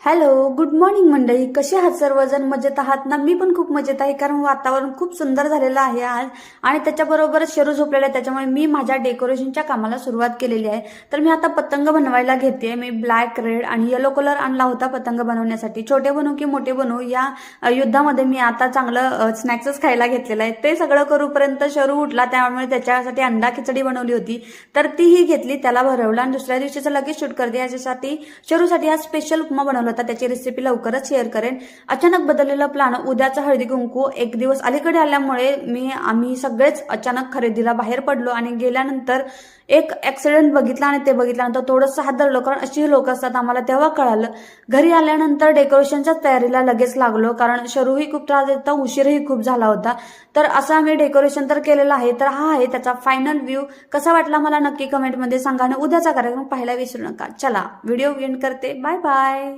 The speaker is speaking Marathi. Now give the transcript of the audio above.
हॅलो, गुड मॉर्निंग मंडळी. कसे आहात सर्वजण? मजेत आहात ना? मी पण खूप मजेत आहे, कारण वातावरण खूप सुंदर झालेलं आहे आज आणि त्याच्याबरोबरच शरू झोपलेला आहे. त्याच्यामुळे मी माझ्या डेकोरेशनच्या कामाला सुरुवात केलेली आहे. तर मी आता पतंग बनवायला घेते. मी ब्लॅक, रेड आणि येलो कलर आणला होता पतंग बनवण्यासाठी. छोटे बनवू की मोठे बनवू, या युद्धामध्ये मी आता चांगलं स्नॅक्सच खायला घेतलेलं आहे. ते सगळं करूपर्यंत शरू उठला, त्यामुळे त्याच्यासाठी अंडा खिचडी बनवली होती, तर तीही घेतली, त्याला भरवलं आणि दुसऱ्या दिवशीचं लगेच शूट करते. याच्यासाठी शरूसाठी आज स्पेशल उपमा बनवला होता. त्याची रेसिपी लवकरच शेअर करेन. अचानक बदललेला प्लॅन, उद्याचा हळदी कुंकू एक दिवस अलीकडे आल्यामुळे आम्ही सगळेच अचानक खरेदीला बाहेर पडलो आणि गेल्यानंतर एक ऍक्सिडेंट बघितला आणि ते बघितल्यानंतर थोडंसं हादरलो, कारण अशी लोक असतात आम्हाला तेव्हा कळालं. घरी आल्यानंतर डेकोरेशनच्या तयारीला लगेच लागलो, कारण शरूही खूप त्रास देत होता, उशीरही खूप झाला होता. तर असं आम्ही डेकोरेशन तर केलेलं आहे. तर हा आहे त्याचा फायनल व्ह्यू. कसा वाटला मला नक्की कमेंटमध्ये सांगा आणि उद्याचा कार्यक्रम पाहायला विसरू नका. चला, व्हिडिओ एंड करते. Bye bye.